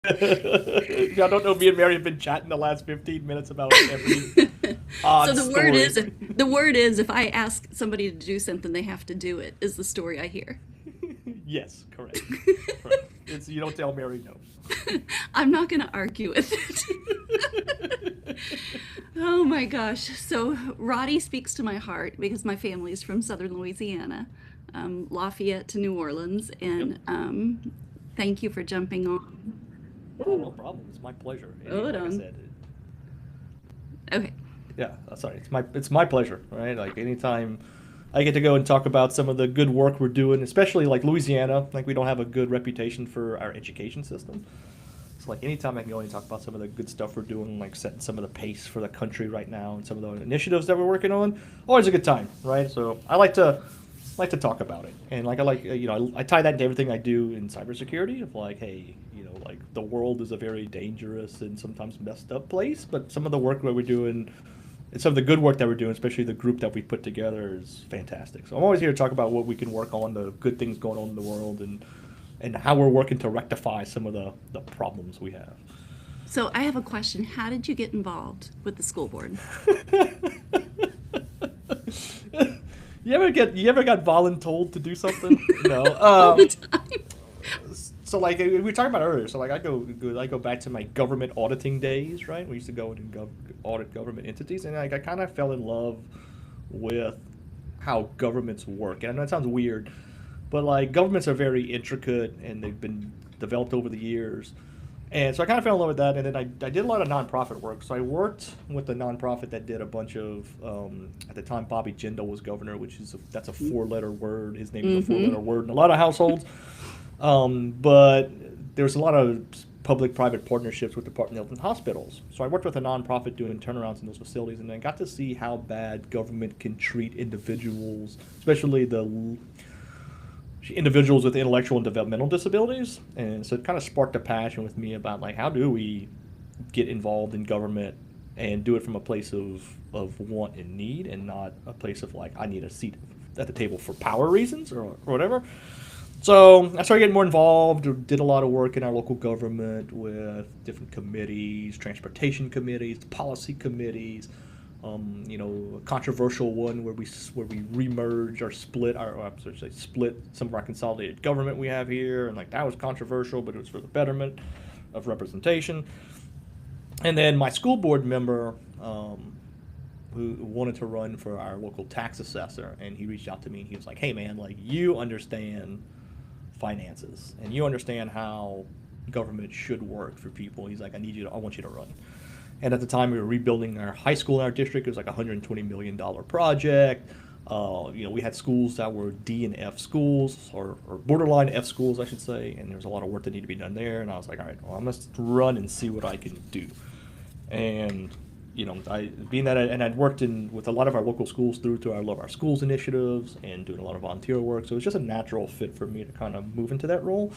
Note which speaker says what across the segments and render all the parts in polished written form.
Speaker 1: Y'all don't know me and Mary have been chatting the last 15 minutes about every
Speaker 2: So
Speaker 1: odd
Speaker 2: the word
Speaker 1: story.
Speaker 2: is the word is if I ask somebody to do something, they have to do it. Is the story I hear.
Speaker 1: Yes, correct. Correct. It's you don't tell Mary no.
Speaker 2: I'm not going to argue with it. Oh my gosh. So Roddy speaks to my heart because my family is from southern Louisiana, Lafayette to New Orleans.
Speaker 1: Yep.
Speaker 2: And thank you for jumping on.
Speaker 1: Oh, no problem. It's my pleasure. And
Speaker 2: Hold
Speaker 1: like I
Speaker 2: on.
Speaker 1: said,
Speaker 2: Okay.
Speaker 1: yeah, sorry. It's my pleasure, right? Like anytime I get to go and talk about some of the good work we're doing, especially like Louisiana, like we don't have a good reputation for our education system. So like anytime I can go and talk about some of the good stuff we're doing, like setting some of the pace for the country right now and some of the initiatives that we're working on, always a good time, right? So I like to talk about it, and like I tie that into everything I do in cybersecurity. Of like, hey, like the world is a very dangerous and sometimes messed up place, but some of the work that we're doing and some of the good work that we're doing, especially the group that we put together, is fantastic. So I'm always here to talk about what we can work on, the good things going on in the world, and how we're working to rectify some of the problems we have.
Speaker 2: So I have a question. How did you get involved with the school board?
Speaker 1: You ever got voluntold to do something? No.
Speaker 2: All the time.
Speaker 1: So like we were talking about earlier. So like I go back to my government auditing days, right? We used to go in and audit government entities, and like I kind of fell in love with how governments work. And I know it sounds weird, but like governments are very intricate and they've been developed over the years. And so I kind of fell in love with that, and then I did a lot of nonprofit work. So I worked with a nonprofit that did a bunch of, at the time, Bobby Jindal was governor, that's a four-letter word. His name is a
Speaker 2: Mm-hmm.
Speaker 1: four-letter word in a lot of households. But there's a lot of public-private partnerships with Department of Health and hospitals. So I worked with a nonprofit doing turnarounds in those facilities, and I got to see how bad government can treat individuals, especially the individuals with intellectual and developmental disabilities. And so it kind of sparked a passion with me about like how do we get involved in government and do it from a place of want and need, and not a place of like I need a seat at the table for power reasons or whatever. So I started getting more involved, did a lot of work in our local government with different committees, transportation committees, policy committees. A controversial one where we remerge or split I'm sorry, say split some of our consolidated government we have here, and like that was controversial, but it was for the betterment of representation. And then my school board member, who wanted to run for our local tax assessor, and he reached out to me and he was like, "Hey man, like you understand finances and you understand how government should work for people." He's like, I want you to run." And at the time, we were rebuilding our high school in our district. It was like a $120 million project. We had schools that were D and F schools, or borderline F schools, I should say. And there was a lot of work that needed to be done there. And I was like, all right, well, I must run and see what I can do. And I'd worked in with a lot of our local schools through our Love Our Schools initiatives and doing a lot of volunteer work. So it was just a natural fit for me to kind of move into that role.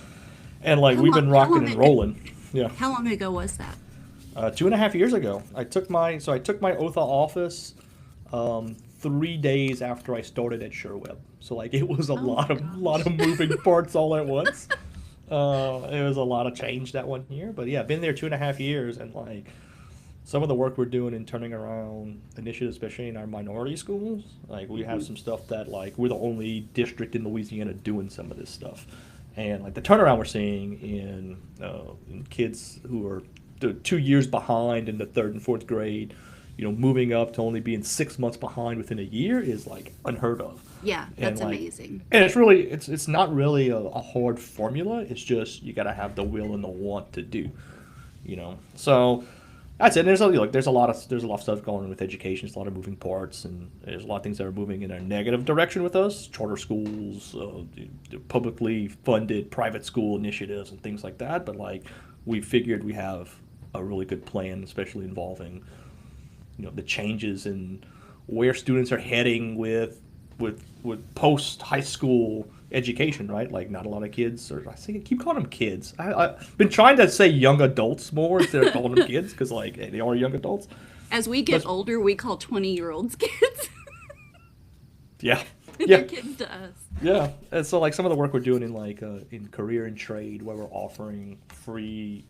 Speaker 1: And like
Speaker 2: How
Speaker 1: we've
Speaker 2: long?
Speaker 1: been
Speaker 2: How
Speaker 1: rocking
Speaker 2: long?
Speaker 1: and rolling. Yeah.
Speaker 2: How long ago was that?
Speaker 1: 2.5 years ago, I took my oath of office 3 days after I started at SureWeb. So like it was a
Speaker 2: Oh my
Speaker 1: lot of
Speaker 2: gosh.
Speaker 1: moving parts all at once. It was a lot of change that 1 year, but yeah, I've been there 2.5 years, and like some of the work we're doing in turning around initiatives, especially in our minority schools, like we have
Speaker 2: Hmm.
Speaker 1: some stuff that like we're the only district in Louisiana doing some of this stuff, and like the turnaround we're seeing in kids who are 2 years behind in the third and fourth grade, moving up to only being 6 months behind within a year is like unheard of.
Speaker 2: Yeah,
Speaker 1: And
Speaker 2: that's
Speaker 1: like,
Speaker 2: amazing.
Speaker 1: and it's not really a hard formula. It's just you got to have the will and the want to do. So that's it. There's a lot of stuff going on with education. There's a lot of moving parts, and there's a lot of things that are moving in a negative direction with us. Charter schools, publicly funded private school initiatives, and things like that. But like we figured we have a really good plan, especially involving the changes in where students are heading with post high school education, right? Like not a lot of kids, or I keep calling them kids. I've been trying to say young adults more instead of calling them kids, because like hey, they are young adults.
Speaker 2: As we get
Speaker 1: But
Speaker 2: older, we call 20-year-olds kids.
Speaker 1: yeah,
Speaker 2: They're
Speaker 1: yeah,
Speaker 2: kids to us.
Speaker 1: yeah. And so like some of the work we're doing in career and trade, where we're offering free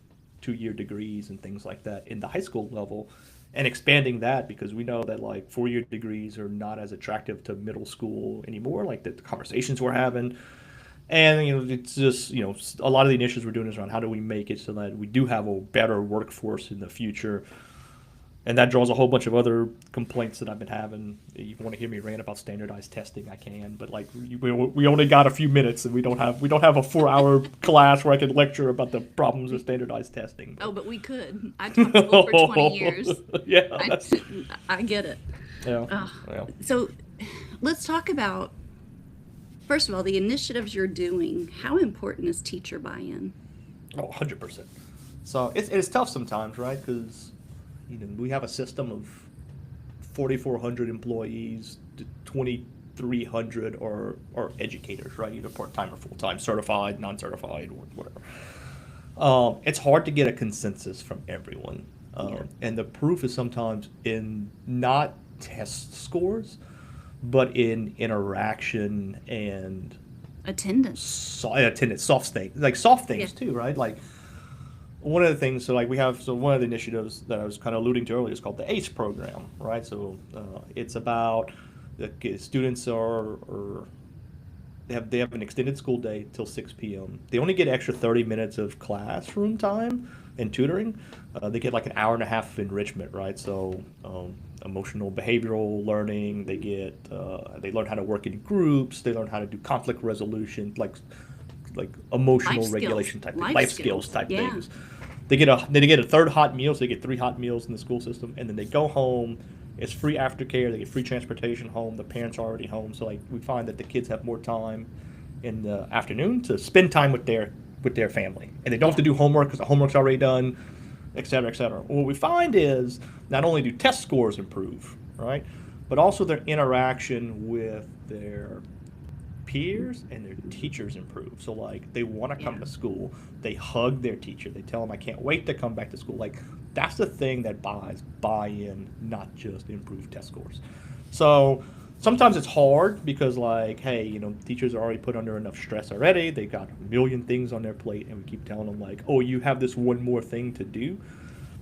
Speaker 1: 2-year degrees and things like that in the high school level, and expanding that because we know that like 4-year degrees are not as attractive to middle school anymore, like the conversations we're having. And it's just a lot of the initiatives we're doing is around how do we make it so that we do have a better workforce in the future, and that draws a whole bunch of other complaints that I've been having. You want to hear me rant about standardized testing, I can, but like we only got a few minutes, and we don't have a 4-hour class where I can lecture about the problems with standardized testing.
Speaker 2: Oh, but we could. I taught school for 20 years.
Speaker 1: Yeah,
Speaker 2: I get it.
Speaker 1: yeah,
Speaker 2: So let's talk about, first of all, the initiatives you're doing. How important is teacher buy-in?
Speaker 1: Oh, 100%. So it's tough sometimes, right? Because we have a system of 4,400 employees, 2,300 are educators, right? Either part-time or full-time, certified, non-certified, or whatever. It's hard to get a consensus from everyone. And the proof is sometimes in not test scores, but in interaction and
Speaker 2: Attendance.
Speaker 1: soft things too, right? Like one of the things, so like one of the initiatives that I was kind of alluding to earlier is called the ACE program, right? So it's about the students they have an extended school day till 6 p.m. They only get extra 30 minutes of classroom time and tutoring. They get like an hour and a half of enrichment, right? So emotional behavioral learning. They learn how to work in groups. They learn how to do conflict resolution, like emotional
Speaker 2: Life
Speaker 1: regulation
Speaker 2: skills.
Speaker 1: type
Speaker 2: Life
Speaker 1: skills type
Speaker 2: yeah.
Speaker 1: things. They get a third hot meal, so they get 3 hot meals in the school system, and then they go home. It's free aftercare. They get free transportation home. The parents are already home, so like we find that the kids have more time in the afternoon to spend time with their family, and they don't have to do homework because the homework's already done, et cetera, et cetera. What we find is not only do test scores improve, right, but also their interaction with their peers and their teachers improve. So like they want to come to school, they hug their teacher, they tell them I can't wait to come back to school. Like that's the thing that buys buy-in, not just improved test scores. So sometimes it's hard because like, hey, teachers are already put under enough stress already. They got a million things on their plate, and we keep telling them like, oh, you have this one more thing to do.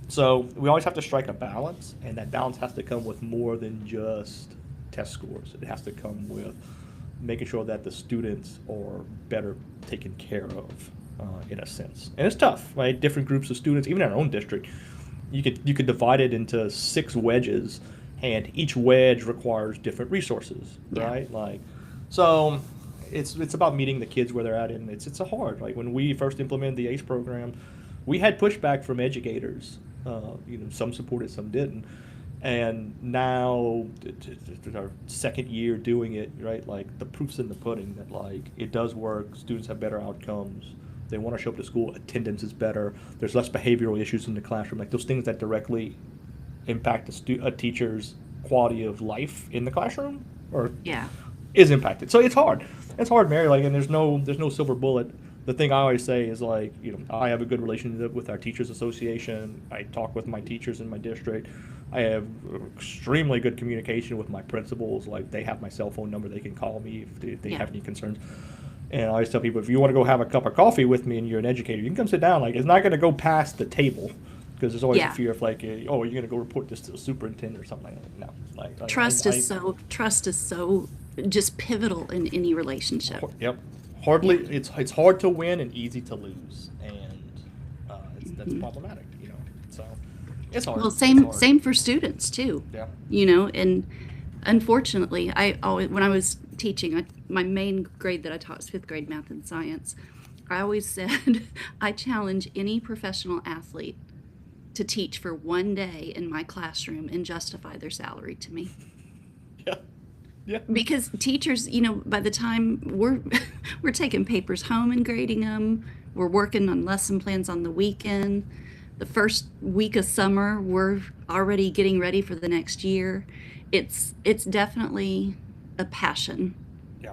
Speaker 1: So we always have to strike a balance, and that balance has to come with more than just test scores. It has to come with making sure that the students are better taken care of, in a sense. And it's tough, right? Different groups of students, even in our own district, you could divide it into 6 wedges, and each wedge requires different resources, right? Like, so it's about meeting the kids where they're at, and it's hard. Like when we first implemented the ACE program, we had pushback from educators. Some supported, some didn't. And now, our second year doing it, right? Like the proof's in the pudding that like it does work. Students have better outcomes. They want to show up to school. Attendance is better. There's less behavioral issues in the classroom. Like those things that directly impact a teacher's quality of life in the classroom, or is impacted. So it's hard. It's hard, Mary. Like, and there's no silver bullet. The thing I always say is like, I have a good relationship with our teachers association. I talk with my teachers in my district. I have extremely good communication with my principals. Like they have my cell phone number. They can call me if they have any concerns. And I always tell people, if you want to go have a cup of coffee with me and you're an educator, you can come sit down. Like it's not going to go past the table, because there's always a fear of like, oh, you're going to go report this to the superintendent or something like that. No, like
Speaker 2: Trust is so just pivotal in any relationship.
Speaker 1: Yep. It's hard to win and easy to lose, and that's problematic, So it's hard.
Speaker 2: Well, same for students too.
Speaker 1: Yeah.
Speaker 2: And unfortunately, when I was teaching, my main grade that I taught was 5th grade math and science. I always said I challenge any professional athlete to teach for one day in my classroom and justify their salary to me.
Speaker 1: Yeah.
Speaker 2: Because teachers, by the time we're taking papers home and grading them, we're working on lesson plans on the weekend. The first week of summer, we're already getting ready for the next year. It's definitely a passion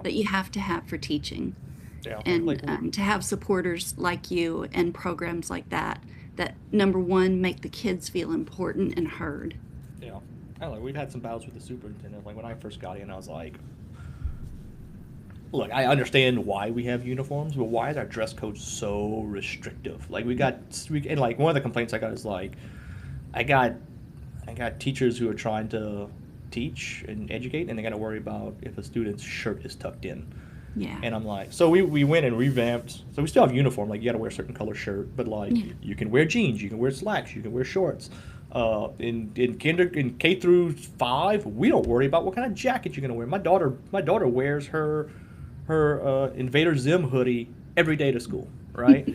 Speaker 2: that you have to have for teaching, and to have supporters like you and programs like that number one make the kids feel important and heard.
Speaker 1: Yeah. I don't know, we've had some battles with the superintendent. Like when I first got in, I was like, look, I understand why we have uniforms, but why is our dress code so restrictive? Like and like one of the complaints I got is like, I got, I got teachers who are trying to teach and educate, and they got to worry about if a student's shirt is tucked in.
Speaker 2: Yeah.
Speaker 1: And I'm like, so we went and revamped. So we still have uniform, like you got to wear a certain color shirt, but like
Speaker 2: Yeah.
Speaker 1: you can wear jeans, you can wear slacks, you can wear shorts. In K through 5, we don't worry about what kind of jacket you're gonna wear. My daughter wears her Invader Zim hoodie every day to school, right?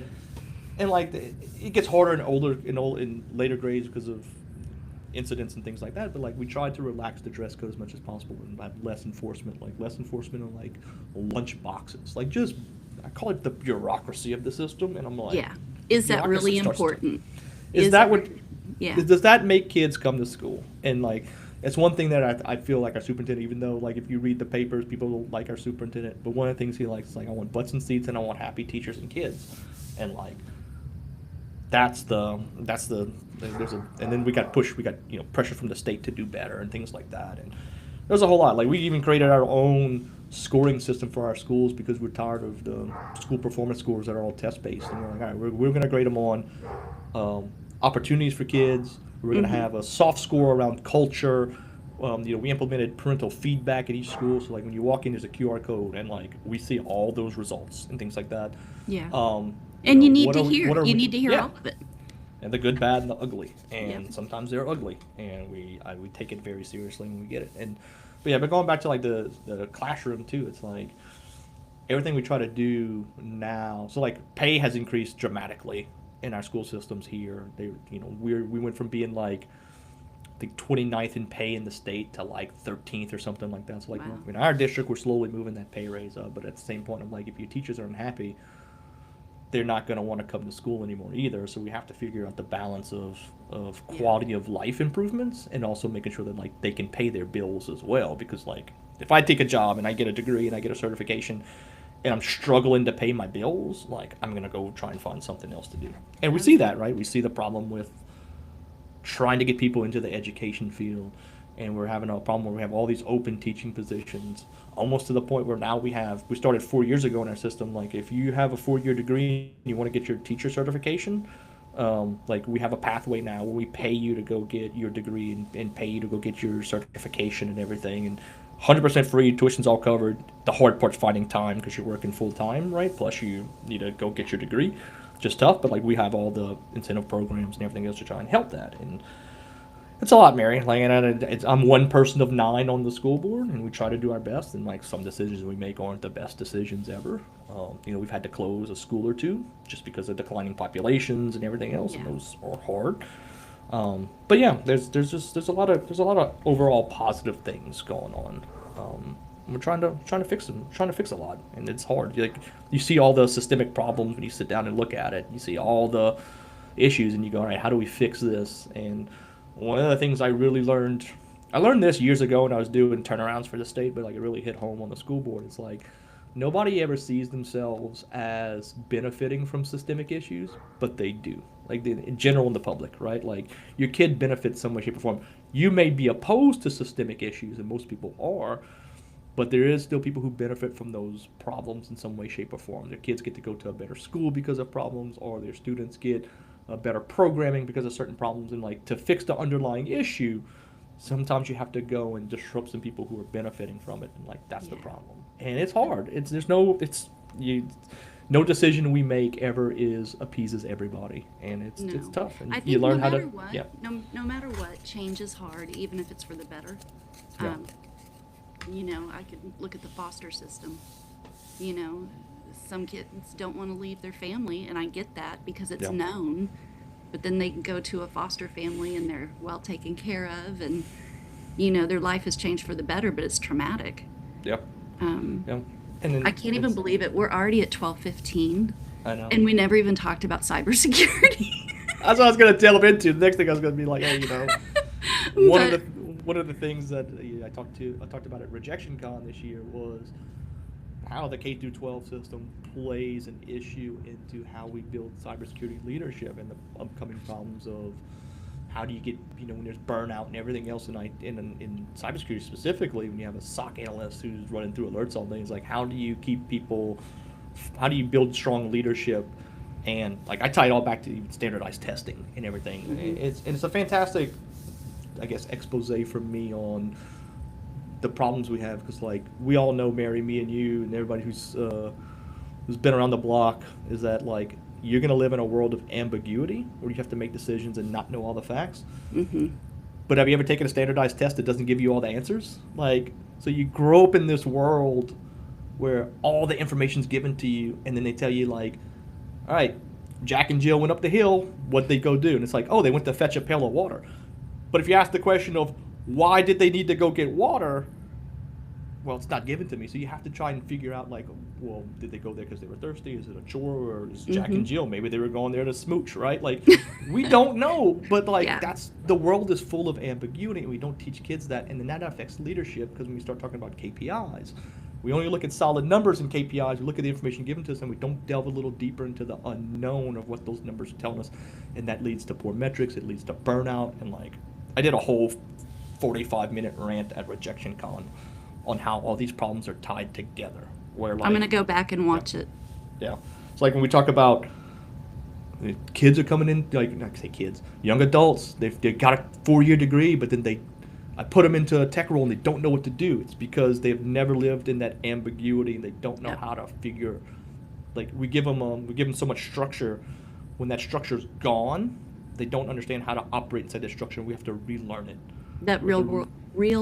Speaker 1: And like it gets harder in later grades because of incidents and things like that. But like we tried to relax the dress code as much as possible and have less enforcement, on like lunch boxes, like just I call it the bureaucracy of the system, and I'm like,
Speaker 2: Yeah. Is that
Speaker 1: bureaucracy
Speaker 2: really
Speaker 1: starts to-
Speaker 2: important?
Speaker 1: Is that what?
Speaker 2: Yeah.
Speaker 1: Does that make kids come to school? And like, it's one thing that I feel like our superintendent, even though like if you read the papers, people don't like our superintendent, but one of the things he likes is like, I want butts and seats and I want happy teachers and kids. And like, that's the and then we got pressure from the state to do better and things like that. And there's a whole lot. Like we even created our own scoring system for our schools because we're tired of the school performance scores that are all test based. And we're like, all right, we're going to grade them on opportunities for kids. We're going to have a soft score around culture. We implemented parental feedback at each school. So like when you walk in, there's a QR code, and like we see all those results and things like that.
Speaker 2: Yeah.
Speaker 1: know,
Speaker 2: And you need
Speaker 1: what
Speaker 2: to
Speaker 1: are we-
Speaker 2: hear.
Speaker 1: what are
Speaker 2: You
Speaker 1: we-
Speaker 2: need to hear
Speaker 1: yeah.
Speaker 2: all of it.
Speaker 1: And the good, bad, and the ugly. And
Speaker 2: Yep.
Speaker 1: sometimes they're ugly, and we take it very seriously when we get it. But going back to like the classroom too, it's like everything we try to do now. So like pay has increased dramatically in our school systems here. We went from being like I think 29th in pay in the state to like 13th or something like that. So like
Speaker 2: Wow.
Speaker 1: in our district, we're slowly moving that pay raise up. But at the same point, I'm like, if your teachers are unhappy, they're not going to want to come to school anymore either. So we have to figure out the balance of quality of life improvements and also making sure that like they can pay their bills as well. Because like if I take a job and I get a degree and I get a certification and I'm struggling to pay my bills, like I'm going to go try and find something else to do. And we see that, right? We see the problem with trying to get people into the education field, and we're having a problem where we have all these open teaching positions, almost to the point where now we started 4 years ago in our system. Like if you have a 4-year degree and you want to get your teacher certification, like we have a pathway now where we pay you to go get your degree and pay you to go get your certification and everything, and 100% free, tuition's all covered. The hard part's finding time because you're working full time, right? Plus you need to go get your degree. Just tough, but like we have all the incentive programs and everything else to try and help that. And it's a lot, Mary. Like, and I'm one person of 9 on the school board, and we try to do our best. And like some decisions we make aren't the best decisions ever. We've had to close a school or two just because of declining populations and everything else, and
Speaker 2: Yeah.
Speaker 1: those are hard. But yeah, there's a lot of overall positive things going on. We're trying to fix them, trying to fix a lot, and it's hard. Like you see all the systemic problems when you sit down and look at it. You see all the issues, and you go, all right, how do we fix this? And one of the things I learned this years ago when I was doing turnarounds for the state, but like it really hit home on the school board. It's like nobody ever sees themselves as benefiting from systemic issues, but they do. Like in general in the public, right? Like your kid benefits some way, shape, or form. You may be opposed to systemic issues, and most people are, but there is still people who benefit from those problems in some way, shape, or form. Their kids get to go to a better school because of problems, or their students get better programming because of certain problems. And like to fix the underlying issue, sometimes you have to go and disrupt some people who are benefiting from it, and like that's the problem. And it's hard. No decision we make ever appeases everybody, and it's
Speaker 2: No.
Speaker 1: tough. And
Speaker 2: I think
Speaker 1: you learn
Speaker 2: no
Speaker 1: how
Speaker 2: matter
Speaker 1: to
Speaker 2: what, no matter what, change is hard, even if it's for the better.
Speaker 1: Yeah.
Speaker 2: I could look at the foster system. Some kids don't want to leave their family, and I get that because it's
Speaker 1: Yeah.
Speaker 2: known. But then they can go to a foster family and they're well taken care of, and their life has changed for the better, but it's traumatic.
Speaker 1: Yep.
Speaker 2: Um,
Speaker 1: Yeah. And then
Speaker 2: I can't even believe it. We're already at 12:15,
Speaker 1: I know.
Speaker 2: and we never even talked about cybersecurity.
Speaker 1: That's what I was going to delve into. The next thing I was going to be like, hey, one
Speaker 2: But-
Speaker 1: of the things that I talked about at Rejection Con this year was how the K through 12 system plays an issue into how we build cybersecurity leadership and the upcoming problems of how do you get, when there's burnout and everything else in cybersecurity specifically, when you have a SOC analyst who's running through alerts all day, it's like, how do you keep people, how do you build strong leadership? And like, I tie it all back to standardized testing and everything. It's a fantastic, I guess, expose from me on the problems we have, because like, we all know, Mary, me and you and everybody who's been around the block, is that like, you're going to live in a world of ambiguity where you have to make decisions and not know all the facts. But have you ever taken a standardized test that doesn't give you all the answers? Like, so you grow up in this world where all the information's given to you, and then they tell you like, all right, Jack and Jill went up the hill, what'd they go do? And it's like, oh, they went to fetch a pail of water. But if you ask the question of why did they need to go get water, well, it's not given to me. So you have to try and figure out, like, well, did they go there because they were thirsty? Is it a chore? Or is Jack and Jill, maybe they were going there to smooch, right? Like, we don't know. But, like, that's, the world is full of ambiguity, and we don't teach kids that. And then that affects leadership, because when we start talking about KPIs, we only look at solid numbers in KPIs. We look at the information given to us, and we don't delve a little deeper into the unknown of what those numbers are telling us. And that leads to poor metrics. It leads to burnout. And, like, I did a whole 45-minute rant at Rejection Con on how all these problems are tied together. Where, like,
Speaker 2: I'm going to go back and watch it.
Speaker 1: Yeah. It's like when we talk about kids are coming in, like, not say kids, young adults, they've got a 4-year degree, but then I put them into a tech role and they don't know what to do. It's because they've never lived in that ambiguity, and they don't know how to figure, like, we give them so much structure. When that structure's gone, they don't understand how to operate inside that structure, and we have to relearn it.
Speaker 2: That real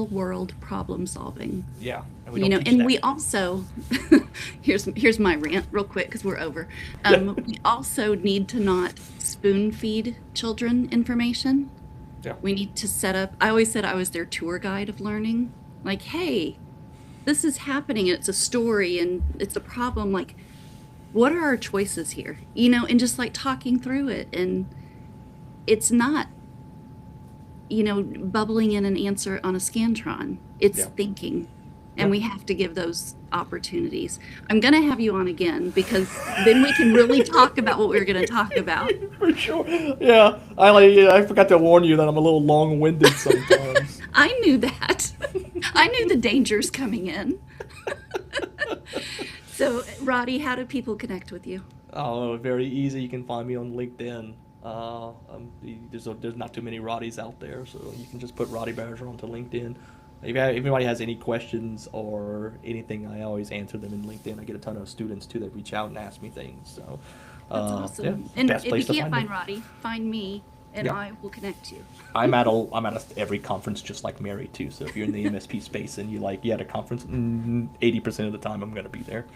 Speaker 2: world problem solving.
Speaker 1: Yeah. And
Speaker 2: we also, here's my rant real quick, because we're over. We also need to not spoon feed children information.
Speaker 1: Yeah.
Speaker 2: We need to set up, I always said I was their tour guide of learning. Like, hey, this is happening, and it's a story, and it's a problem. Like, what are our choices here? And just like talking through it. And it's not, bubbling in an answer on a Scantron. It's thinking. And we have to give those opportunities. I'm going to have you on again, because then we can really talk about what we're going to talk about.
Speaker 1: For sure. Yeah. I forgot to warn you that I'm a little long-winded sometimes.
Speaker 2: I knew that. I knew the dangers coming in. So, Roddy, how do people connect with you?
Speaker 1: Oh, very easy. You can find me on LinkedIn. There's not too many Roddys out there, so you can just put Roddy Berger onto LinkedIn. If anybody has any questions or anything, I always answer them in LinkedIn. I get a ton of students too that reach out and ask me things. So
Speaker 2: that's awesome. And if you can't find Roddy, find me, and I will connect you.
Speaker 1: I'm at every conference, just like Mary too. So if you're in the MSP space and you at a conference, 80% of the time I'm going to be there.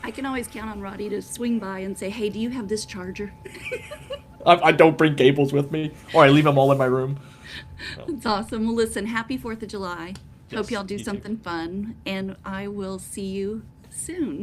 Speaker 2: I can always count on Roddy to swing by and say, hey, do you have this charger?
Speaker 1: I don't bring cables with me, or I leave them all in my room. So.
Speaker 2: That's awesome. Well, listen, happy 4th of July.
Speaker 1: Yes,
Speaker 2: Hope y'all do
Speaker 1: you
Speaker 2: something fun, and I will see you soon.